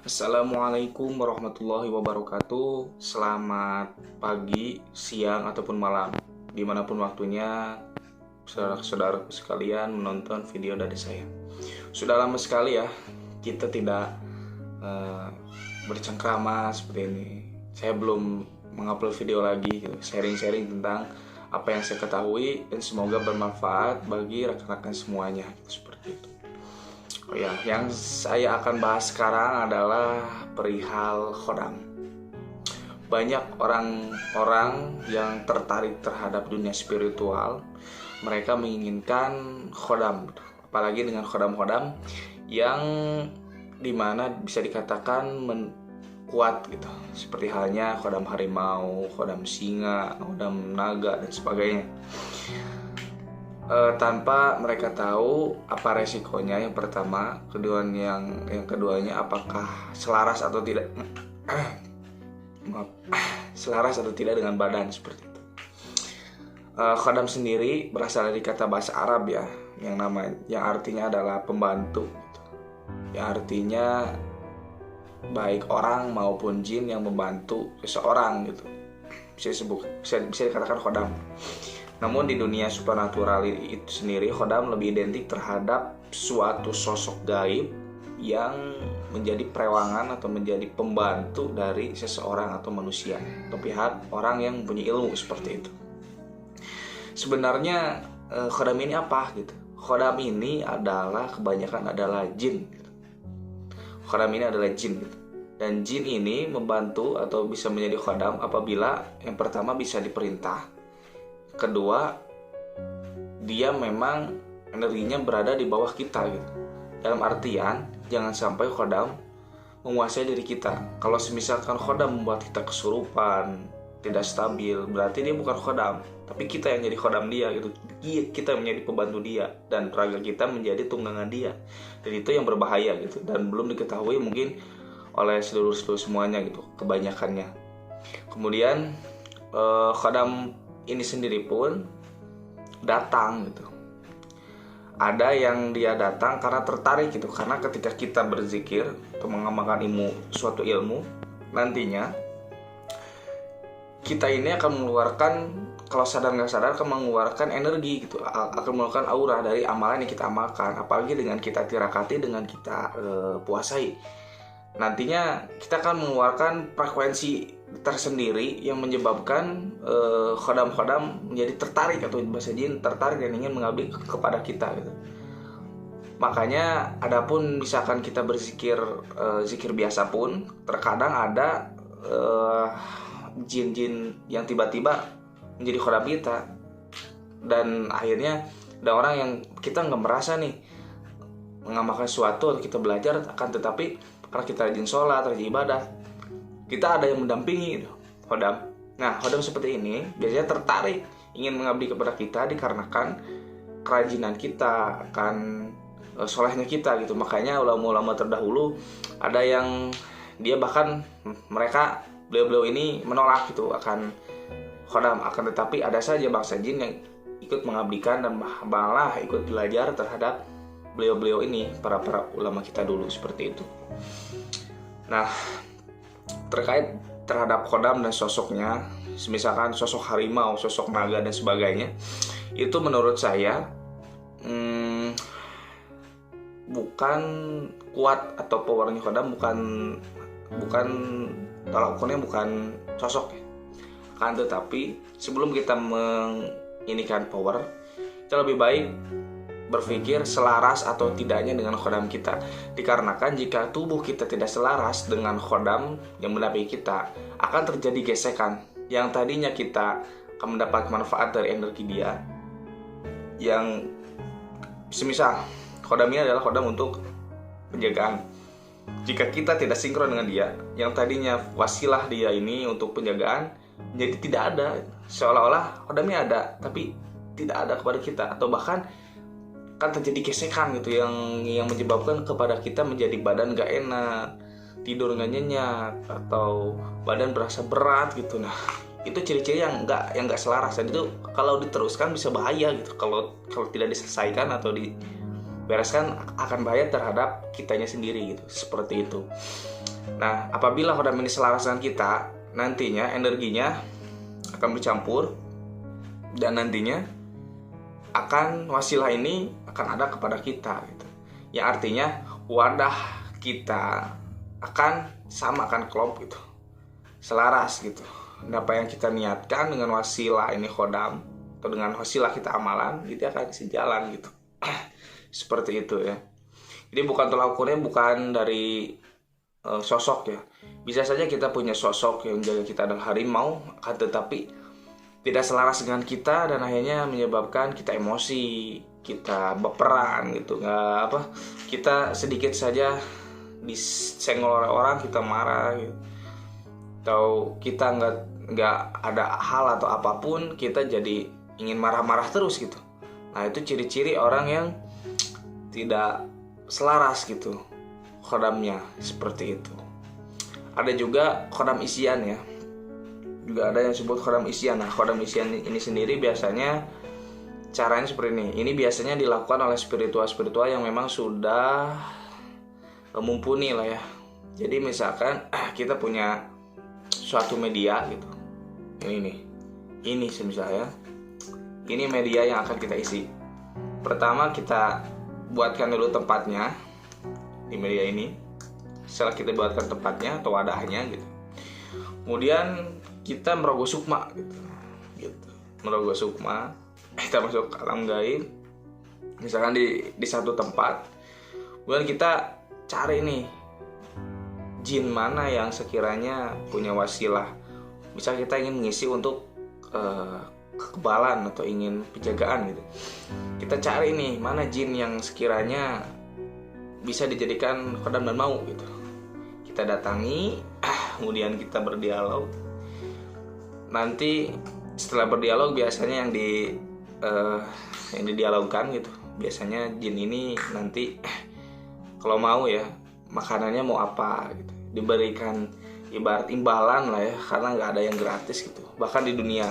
Assalamualaikum warahmatullahi wabarakatuh. Selamat pagi, siang, ataupun malam, dimanapun waktunya saudara-saudaraku sekalian menonton video dari saya. Sudah lama sekali ya kita tidak bercengkrama seperti ini. Saya belum mengupload video lagi gitu, sharing-sharing tentang apa yang saya ketahui, dan semoga bermanfaat bagi rekan-rekan semuanya gitu, seperti itu. Oh ya, yang saya akan bahas sekarang adalah perihal khodam. Banyak orang-orang yang tertarik terhadap dunia spiritual. Mereka menginginkan khodam, apalagi dengan khodam-khodam yang dimana bisa dikatakan kuat gitu. Seperti halnya khodam harimau, khodam singa, khodam naga, dan sebagainya. Tanpa mereka tahu apa resikonya. Yang pertama, yang keduanya apakah selaras atau tidak selaras atau tidak dengan badan, seperti itu. Khodam sendiri berasal dari kata bahasa Arab ya, yang artinya adalah pembantu, yang artinya baik orang maupun jin yang membantu seseorang gitu. Bisa dikatakan khodam. Namun di dunia supernatural itu sendiri, khodam lebih identik terhadap suatu sosok gaib yang menjadi perewangan atau menjadi pembantu dari seseorang atau manusia, atau pihak orang yang punya ilmu seperti itu. Sebenarnya khodam ini apa gitu? Khodam ini kebanyakan adalah jin gitu. Khodam ini adalah jin gitu. Dan jin ini membantu atau bisa menjadi khodam apabila yang pertama bisa diperintah, kedua, dia memang energinya berada di bawah kita gitu. Dalam artian, jangan sampai khodam menguasai diri kita. Kalau misalkan khodam membuat kita kesurupan, tidak stabil, berarti dia bukan khodam, tapi kita yang jadi khodam dia gitu. Kita menjadi pembantu dia, dan raga kita menjadi tunggangan dia. Dan itu yang berbahaya gitu, dan belum diketahui mungkin oleh seluruh semuanya gitu, kebanyakannya. Kemudian khodam ini sendiri pun datang gitu. Ada yang dia datang karena tertarik gitu, karena ketika kita berzikir atau mengamalkan suatu ilmu, nantinya kita ini akan mengeluarkan, kalau sadar nggak sadar, akan mengeluarkan energi gitu, akan mengeluarkan aura dari amalan yang kita amalkan. Apalagi dengan kita tirakati, dengan kita puasai, nantinya kita akan mengeluarkan frekuensi tersendiri yang menyebabkan khodam-khodam menjadi tertarik, atau bahasa jin tertarik dan ingin mengabdi kepada kita gitu. Makanya adapun misalkan kita berzikir zikir biasa pun, terkadang ada jin-jin yang tiba-tiba menjadi khodam kita, dan akhirnya ada orang yang kita nggak merasa nih mengamalkan sesuatu atau kita belajar, akan tetapi karena kita rajin sholat, rajin ibadah, kita ada yang mendampingi gitu, khodam. Nah, khodam seperti ini biasanya tertarik ingin mengabdi kepada kita dikarenakan kerajinan kita, akan solehnya kita gitu. Makanya ulama-ulama terdahulu ada yang dia bahkan beliau ini menolak gitu akan khodam, akan tetapi ada saja bangsa jin yang ikut mengabdikan dan malah ikut belajar terhadap beliau ini, para ulama kita dulu, seperti itu. Nah, terkait terhadap khodam dan sosoknya, misalkan sosok harimau, sosok naga, dan sebagainya, itu menurut saya bukan kuat, atau powernya khodam bukan tolak ukurnya bukan sosok ya. Kan tetapi sebelum kita menginikan power, kita lebih baik berpikir selaras atau tidaknya dengan khodam kita. Dikarenakan jika tubuh kita tidak selaras dengan khodam yang mendampingi kita, akan terjadi gesekan. Yang tadinya kita akan mendapat manfaat dari energi dia, yang semisal khodam ini adalah khodam untuk penjagaan. Jika kita tidak sinkron dengan dia, yang tadinya wasilah dia ini untuk penjagaan menjadi tidak ada. Seolah-olah khodamnya ada, tapi tidak ada kepada kita, atau bahkan kan terjadi gesekan gitu yang menyebabkan kepada kita menjadi badan gak enak, tidur gak nyenyak, atau badan berasa berat gitu. Nah, itu ciri-ciri yang nggak selaras, dan itu kalau diteruskan bisa bahaya gitu kalau tidak diselesaikan atau bereskan akan bahaya terhadap kitanya sendiri gitu, seperti itu. Nah, apabila khodam ini selaras dengan kita, nantinya energinya akan bercampur dan nantinya akan wasilah ini akan ada kepada kita gitu. Yang artinya wadah kita akan sama, akan klop gitu, selaras gitu. Dan apa yang kita niatkan dengan wasilah ini khodam atau dengan wasilah kita amalan, itu akan sejalan gitu. Seperti itu ya. Jadi bukan tolak ukurnya bukan dari sosok ya. Bisa saja kita punya sosok yang menjaga kita adalah harimau, akan tetapi tidak selaras dengan kita dan akhirnya menyebabkan kita emosi, kita baperan gitu, kita sedikit saja disenggol oleh orang kita marah gitu, atau kita nggak ada hal atau apapun kita jadi ingin marah-marah terus gitu. Nah, itu ciri-ciri orang yang tidak selaras gitu khodamnya, seperti itu. Ada juga khodam isian ya, juga ada yang disebut khodam isian. Nah, khodam isian ini sendiri biasanya caranya seperti ini. Ini biasanya dilakukan oleh spiritual yang memang sudah mumpuni lah ya. Jadi misalkan kita punya suatu media gitu, ini misalnya ini media yang akan kita isi. Pertama kita buatkan dulu tempatnya di media ini. Setelah kita buatkan tempatnya atau wadahnya gitu, kemudian kita merogoh sukma gitu. Merogoh sukma, kita masuk ke alam gaib, misalkan di satu tempat. Kemudian kita cari nih jin mana yang sekiranya punya wasilah. Misal kita ingin mengisi untuk kekebalan atau ingin penjagaan gitu, kita cari nih mana jin yang sekiranya bisa dijadikan khodam dan mau gitu. Kita datangi, kemudian kita berdialog. Nanti setelah berdialog biasanya yang didialogkan gitu, biasanya jin ini nanti kalau mau ya makanannya mau apa gitu, diberikan ibarat imbalan lah ya, karena nggak ada yang gratis gitu. Bahkan di dunia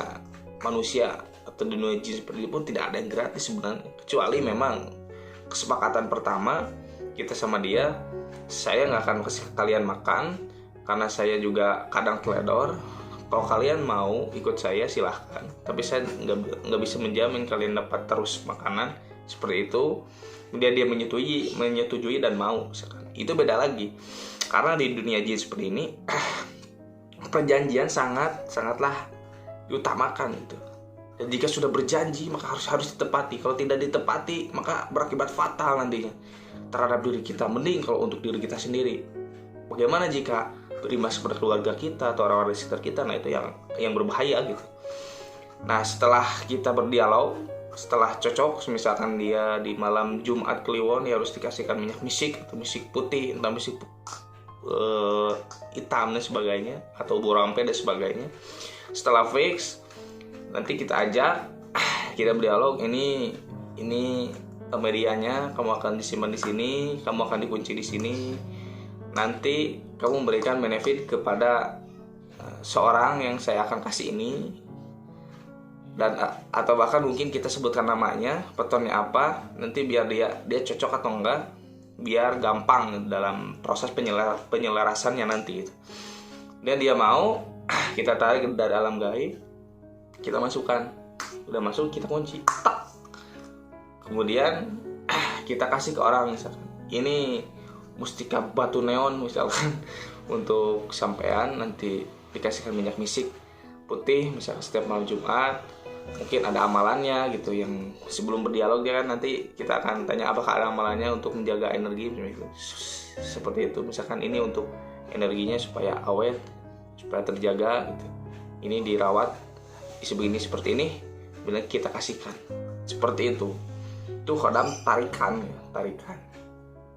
manusia atau di dunia jin seperti itu pun tidak ada yang gratis sebenarnya, kecuali memang kesepakatan pertama kita sama dia, saya nggak akan kasih kalian makan karena saya juga kadang teledor. Kalau kalian mau ikut saya silahkan, tapi saya nggak bisa menjamin kalian dapat terus makanan seperti itu. Kemudian dia menyetujui dan mau, misalkan. Itu beda lagi, karena di dunia jin seperti ini perjanjian sangatlah diutamakan gitu. Dan jika sudah berjanji maka harus ditepati. Kalau tidak ditepati maka berakibat fatal nantinya terhadap diri kita. Mending kalau untuk diri kita sendiri. Bagaimana jika berimbas kepada keluarga kita atau orang-orang di sekitar kita? Nah, itu yang berbahaya gitu. Nah, setelah kita berdialog, setelah cocok, misalkan dia di malam Jumat Kliwon ya harus dikasihkan minyak misik atau misik putih, entah misik hitam dan sebagainya, atau burampe dan sebagainya. Setelah fix, nanti kita ajak, kita berdialog, ini medianya, kamu akan disimpan di sini, kamu akan dikunci di sini. Nanti kamu memberikan benefit kepada seorang yang saya akan kasih ini, dan atau bahkan mungkin kita sebutkan namanya, petonnya apa, nanti biar dia cocok atau enggak, biar gampang dalam proses penyelarasannya nanti gitu. Dan dia mau, kita tarik dari alam gaib, kita masukkan, udah masuk kita kunci, tak. Kemudian kita kasih ke orang, misalkan ini mustika batu neon misalkan untuk sampean, nanti dikasihkan minyak misik putih misalkan setiap malam Jumat. Mungkin ada amalannya gitu, yang sebelum berdialog dia kan nanti kita akan tanya apakah ada amalannya untuk menjaga energi seperti itu. Misalkan ini untuk energinya supaya awet, supaya terjaga gitu, ini dirawat begini seperti ini, bila kita kasihkan seperti itu khodam tarikan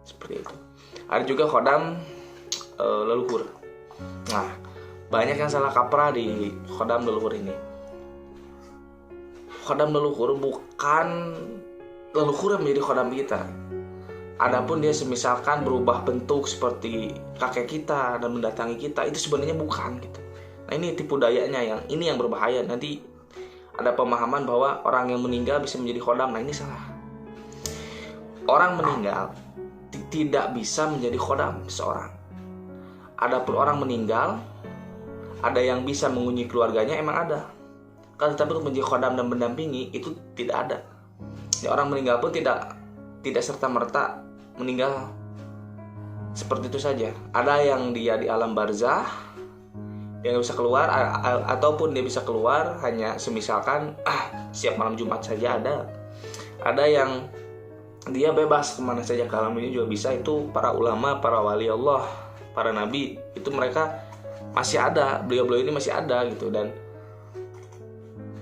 seperti itu. Ada juga khodam leluhur. Nah, banyak yang salah kaprah di khodam leluhur ini. Khodam leluhur bukan leluhur yang menjadi khodam kita. Adapun dia semisalkan berubah bentuk seperti kakek kita dan mendatangi kita, itu sebenarnya bukan gitu. Nah, ini tipu dayanya yang berbahaya. Nanti ada pemahaman bahwa orang yang meninggal bisa menjadi khodam. Nah, ini salah. orang meninggal tidak bisa menjadi khodam seseorang. Adapun orang meninggal, ada yang bisa mengunjungi keluarganya, emang ada. Kalau tetapi untuk menjadi khodam dan mendampingi itu tidak ada. Ya, orang meninggal pun tidak serta merta meninggal seperti itu saja. Ada yang dia di alam barzah, dia nggak bisa keluar, ataupun dia bisa keluar hanya semisalkan siap malam Jumat saja ada. Ada yang dia bebas kemana saja ke alam ini juga bisa. Itu para ulama, para wali Allah, para nabi, itu mereka masih ada, beliau-beliau ini masih ada gitu. Dan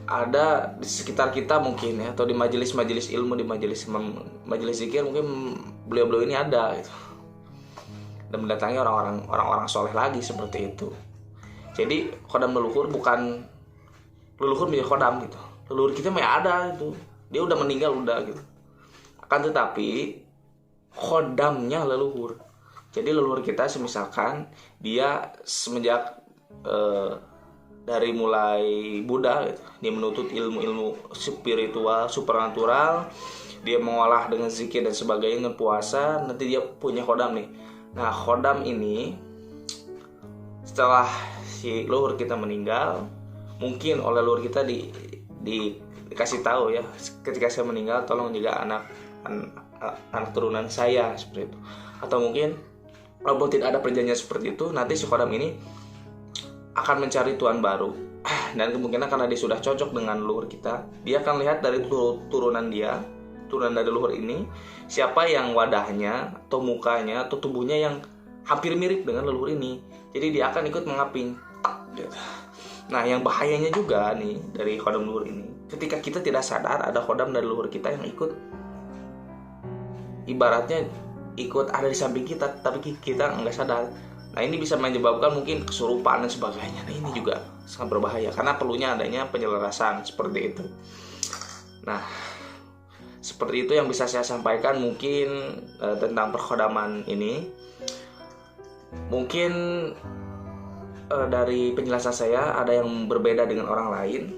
ada di sekitar kita mungkin ya, atau di majelis-majelis ilmu, di majelis zikir mungkin beliau-beliau ini ada gitu. Dan mendatangi orang-orang soleh lagi seperti itu. Jadi khodam leluhur bukan leluhur menjadi khodam gitu. Leluhur kita masih ada gitu. Dia udah meninggal udah gitu. Akan tetapi khodamnya leluhur. Jadi leluhur kita semisalkan dia semenjak dari mulai Buddha gitu, dia menuntut ilmu-ilmu spiritual, supernatural, dia mengolah dengan zikir dan sebagainya, dengan puasa, nanti dia punya khodam nih. Nah, khodam ini setelah si leluhur kita meninggal, mungkin oleh leluhur kita dikasih tahu ya, ketika saya meninggal tolong jaga anak turunan saya seperti itu. Atau mungkin walaupun tidak ada perjanjian seperti itu, nanti si khodam ini akan mencari tuan baru. Dan kemungkinan karena dia sudah cocok dengan leluhur kita, dia akan lihat dari turunan dari leluhur ini, siapa yang wadahnya atau mukanya atau tubuhnya yang hampir mirip dengan leluhur ini. Jadi dia akan ikut mengaping. Nah, yang bahayanya juga nih dari khodam leluhur ini, ketika kita tidak sadar ada khodam dari leluhur kita yang ikut, ibaratnya ikut ada di samping kita, tapi kita nggak sadar. Nah, ini bisa menyebabkan mungkin kesurupan dan sebagainya. Nah, ini juga sangat berbahaya karena perlunya adanya penyelarasan seperti itu. Nah, seperti itu yang bisa saya sampaikan mungkin tentang perkhodaman ini. Mungkin dari penjelasan saya ada yang berbeda dengan orang lain.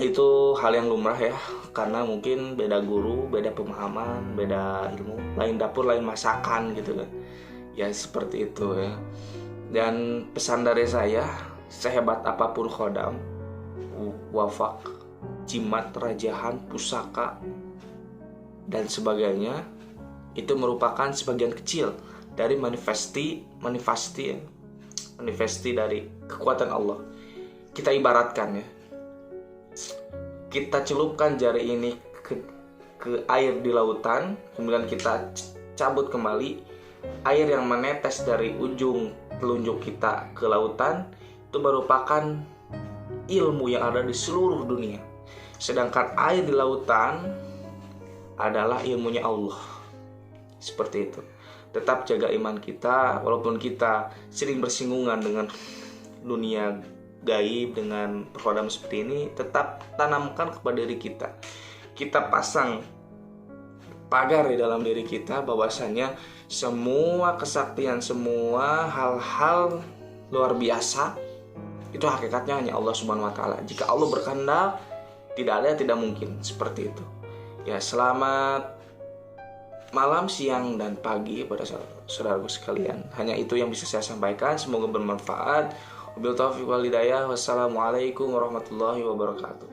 Itu hal yang lumrah ya, karena mungkin beda guru, beda pemahaman, beda ilmu, lain dapur, lain masakan gitu kan. Ya seperti itu ya. Dan pesan dari saya, sehebat apapun khodam, wafak, jimat, rajahan, pusaka, dan sebagainya, itu merupakan sebagian kecil dari manifesti dari kekuatan Allah. Kita ibaratkan ya, kita celupkan jari ini ke air di lautan, kemudian kita cabut kembali, air yang menetes dari ujung telunjuk kita ke lautan itu merupakan ilmu yang ada di seluruh dunia. Sedangkan air di lautan adalah ilmunya Allah. Seperti itu. Tetap jaga iman kita, walaupun kita sering bersinggungan dengan dunia gaib, dengan perkhodam seperti ini, tetap tanamkan kepada diri kita. Kita pasang pagar di dalam diri kita bahwasanya semua kesaktian, semua hal-hal luar biasa itu hakikatnya hanya Allah Subhanahu wa taala. Jika Allah berkehendak, tidak ada yang tidak mungkin, seperti itu. Ya, selamat malam, siang, dan pagi pada saudaraku sekalian. Hanya itu yang bisa saya sampaikan, semoga bermanfaat. Wabillahi taufiq wal hidayah. Wassalamualaikum warahmatullahi wabarakatuh.